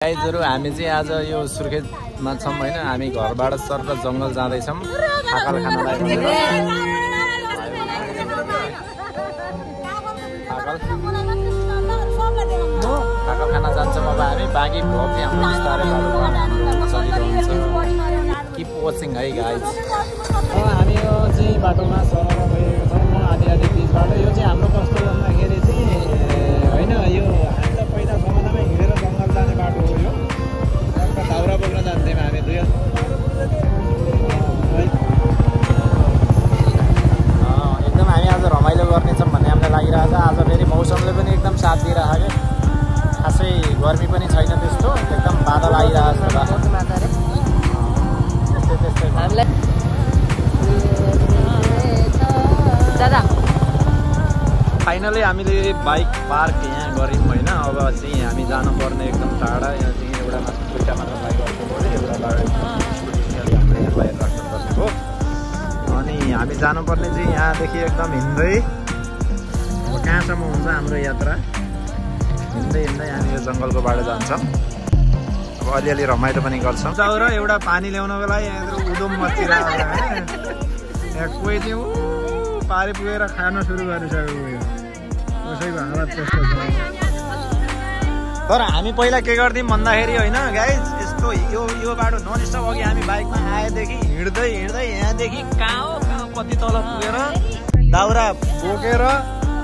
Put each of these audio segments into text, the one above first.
गाइजहरु हामी चाहिँ आज यो सुर्खेतमा छौं हैन हामी घरबाट सर्प जंगल जाँदै छौं थाकल खानलाई भनेर थाकल खाना जान्छौं अब हामी बाँकी भ्लग चाहिँ हाम्रो बिस्तारै चलिरहन्छ किप वाचिङ है गाइज हामी यो चाहिँ बाटोमा सरर गएको छौं आधी बीचबाट यो चाहिँ हाम्रो कस्तो भन्दाखेरि चाहिँ हैन यो हामी त पहिला समाजमै हिँडेर जंगल जाने बाटो हो यो दाउरा बोक्न जान्थ्यौं हामी दुई एकदम हामी आज रमाइलो गर्नेछौँ भन्ने हामीलाई लागिरहेछ आज फेरि मौसमले पनि एकदम साथ दिइरहेको खासै गर्मी पनि छैन त्यस्तो एकदम बादल आइरहेछ दादा फाइनली हामीले बाइक पार्क यहाँ गऱ्यौँ होइन अब चाहिँ हामी जानुपर्ने एकदम टाढा यहाँ चाहिँ एउटा दुईवटा मात्र बाइक अर्को पऱ्यो एउटा स्कुटी हामीले यहाँ बाहिर राख्नु पर्ने हो अनि हामी जानुपर्ने चाहिँ यहाँदेखि एकदम हिँड्दै अब कहाँसम्म हुन्छ हाम्रो यात्रा हिँड्दै हामी यो जङ्गलको बाटो जान्छौँ अब अलिअलि रमाइलो पनि गर्छौँ र एउटा पानी ल्याउनको लागि यहाँ उदम मचिरहेको यहाँ कोही चाहिँ पारी पुगेर खान सुरु गरिसकेको उयो कसैको हालत त्यस्तो छ तर हामी पहिला के गर्थ्यौँ भन्दाखेरि होइन गाइज यस्तो यो बाटो नन स्टप अघि हामी बाइकमा आएदेखि हिँड्दै यहाँदेखि कहाँ कति तल पुगेर दाउरा बोकेर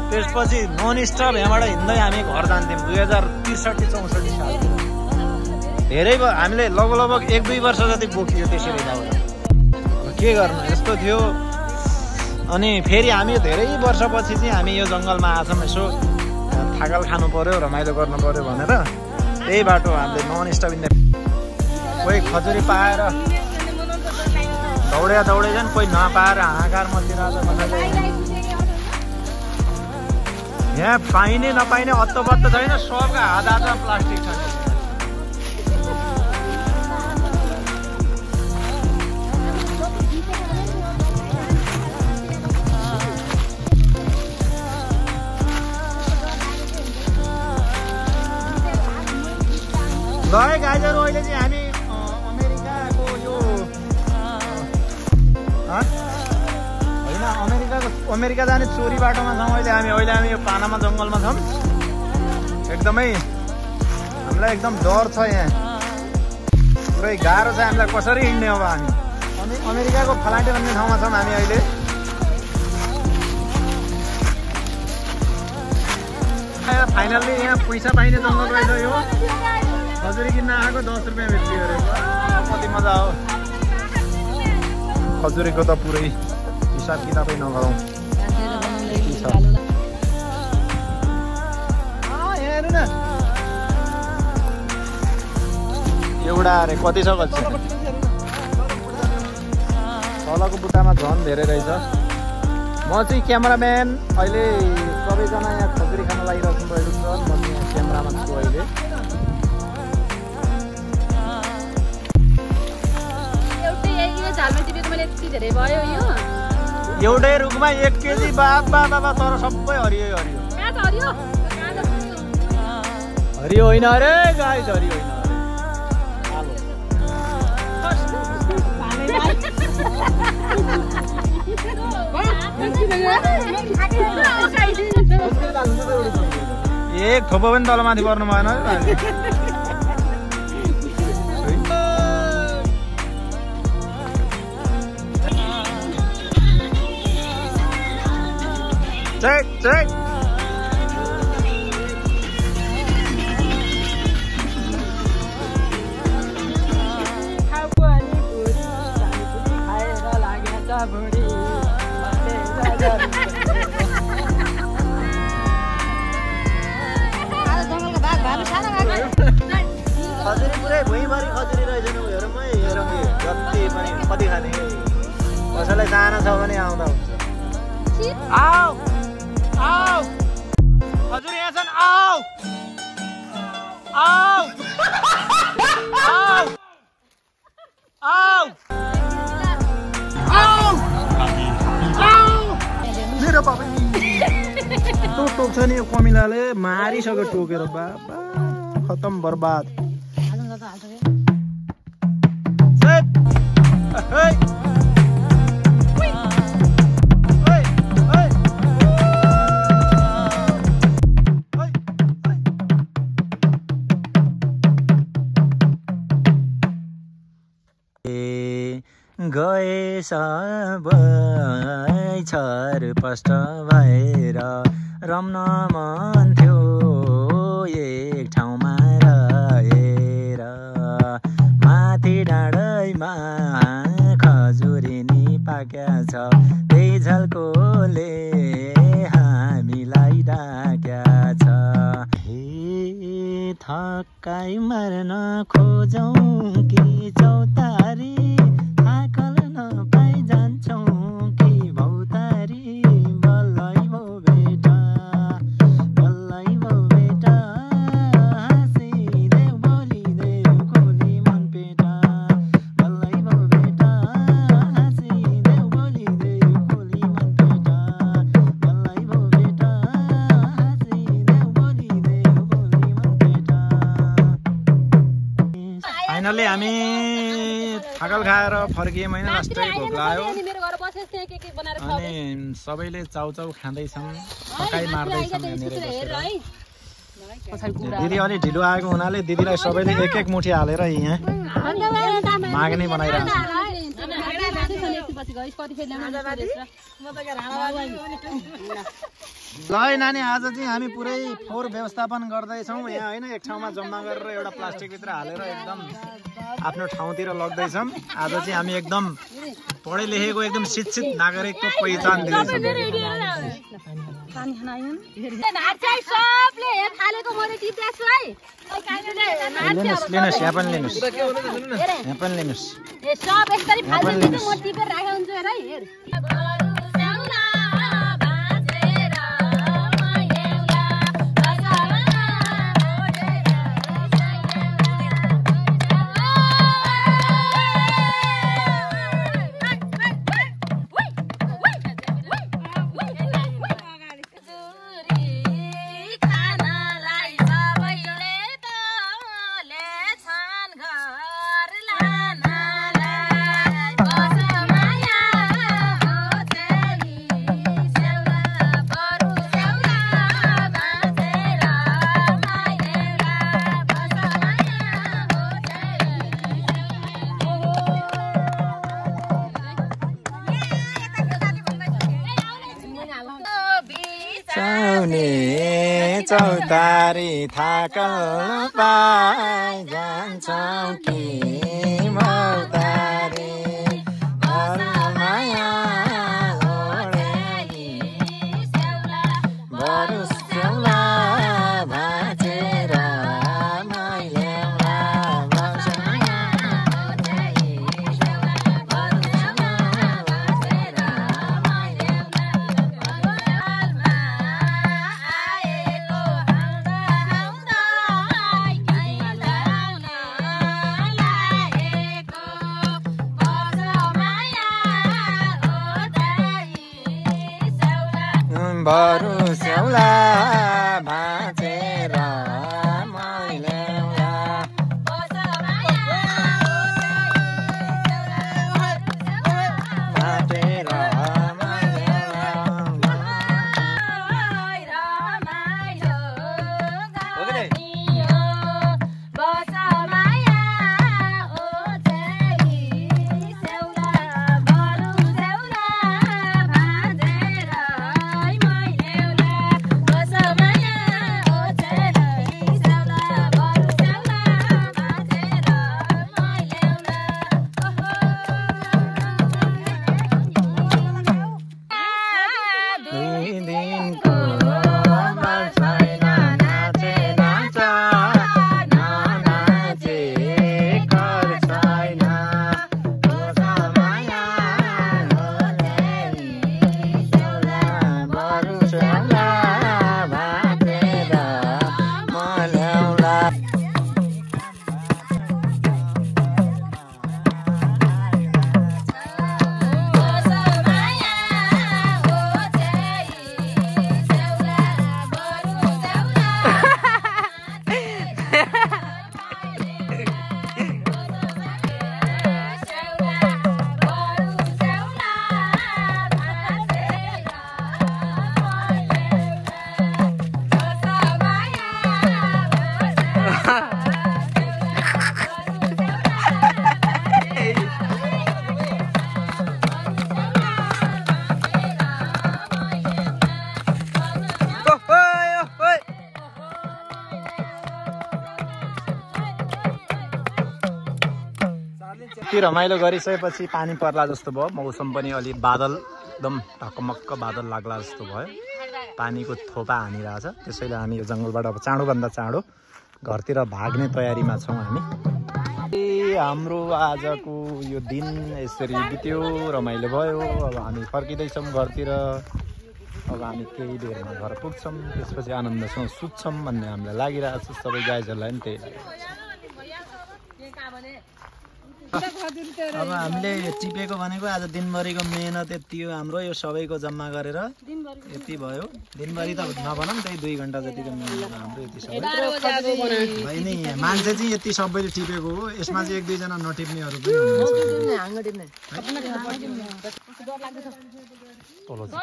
त्यसपछि नन स्टप यहाँबाट हिँड्दै हामी घर जान्थ्यौँ 2063-64 साल धेरै हामीले लगभग 1-2 वर्ष जति बोकियो त्यसरी दाउरा के गर्नु यस्तो थियो अनि फेरि हामी धेरै वर्षपछि चाहिँ हामी यो जङ्गलमा आछौँ यसो थाकल खानु पर्यो रमाइलो गर्नु पर्यो भनेर त्यही बाटो हामीले नन स्टप हिँड्ने कोही खजुरी पाएर दौडे जान् कोही नपाएर हाहाकार मचिरहेको यहाँ पाइने नपाइने अत्तोबत्त छैन सबका हातमा प्लास्टिक छ गए गाइजहरु अहिले चाहिँ हामी अमेरिकाको यो होइन अमेरिका जाने चोरी बाटोमा छौँ अहिले हामी यो पानामा जङ्गलमा छौँ एकदमै हामीलाई एकदम डर छ यहाँ पुरै गाह्रो छ हामीलाई कसरी हिँड्ने अब हामी अमेरिकाको फलाटे भन्ने ठाउँमा छौँ हामी अहिले फाइनल्ली यहाँ पैसा पाइने जङ्गल रहेछ यो खजुरी किन्न आएको 10 रुपियाँ बेच्यो अरे कति मजा हो खजुरीको त पुरै हिसाब किताबै नगरौँ हेर्नु न एउटा अरे कति छ कति तलको बुट्टामा झन् धेरै रहेछ म चाहिँ क्यामेराम्यान अहिले सबैजना यहाँ खजुरी खान लागिरहेको भएको छ म यहाँ क्यामेरामा छु अहिले एउटै रुखमा 1 केजी बाबा तर सबै हरियो होइन अरे गाइस हरियो होइन एक थोपो पनि तलमाथि पर्नु भएन Check. खजुरी पुरै भुइँभरि खजुरी रहेछ नि हेरौँ जति पनि कति खाने कसैलाई जान छ भने आउँदा हुन्छ आऊ खजुरी यहाँ छन् आऊ मेरो बाबा टोक्छ नि यो कमिलाले मारिसक्यो टोकेर बाबा खतम बर्बाद त हाल्छ के सेट हे गए सबै छरपष्ट भएर रम्न मन थियो एक ठाउँमा रहेर माथि डाँडैमा खजुरी नि पाक्या छ त्यही झल्कोले हामीलाई डाक्या छ हे थकाइ मार्न खोजौँ कि चौतारी फाइनली हामी थाकल खाएर फर्कियौँ होइन लास्टै भोक लाग्यो अनि सबैले चाउचाउ खाँदैछौँ थकाइ मार्दैछौँ यहाँनिर दिदी अलि ढिलो आएको हुनाले दिदीलाई सबैले एक एक मुठी हालेर यहाँ माग्ने बनाइरहेको ल नानी आज चाहिँ हामी पुरै फोहोर व्यवस्थापन गर्दैछौँ यहाँ होइन एक ठाउँमा जम्मा गरेर एउटा प्लास्टिकभित्र हालेर एकदम आफ्नो ठाउँतिर लग्दैछौँ आज चाहिँ हामी एकदम पढे लेखेको एकदम शिक्षित नागरिकको पहिचान दिँदैछौँ लिनुहोस् यहाँ पनि लिनुहोस् यहाँ पनि लिनुहोस् चौतारी थाकल पाइ जान्छौँ कि मौतारी माया बरु स्याउला भाँचेर बरु स्याउला भाँचेर मैल्याउला भाँचेर यति रमाइलो गरिसकेपछि पानी पर्ला जस्तो भयो मौसम पनि अलि बादल एकदम ढकमक्क बादल लाग्ला जस्तो भयो पानीको थोपा हानिरहेछ त्यसैले हामी यो जङ्गलबाट अब चाँडोभन्दा चाँडो घरतिर भाग्ने तयारीमा छौँ हामी हाम्रो आजको यो दिन यसरी बित्यो रमाइलो भयो अब हामी फर्किँदैछौँ घरतिर अब हामी केही बेरमा घर पुग्छौँ त्यसपछि आनन्दसँग सुत्छौँ भन्ने हामीलाई लागिरहेको छ सबै गाइजहरूलाई पनि त्यही लागिरहेको छ अब हामीले टिपेको भनेको आज दिनभरिको मेहनत यति हो हाम्रो यो सबैको जम्मा गरेर यति भयो दिनभरि त नभनौँ त्यही 2 घन्टा जतिको मेहनत हाम्रो यति सबै होइन मान्छे चाहिँ यति सबैले टिपेको हो यसमा चाहिँ 1-2 जना नटिप्नेहरू पनि हुनुहुन्छ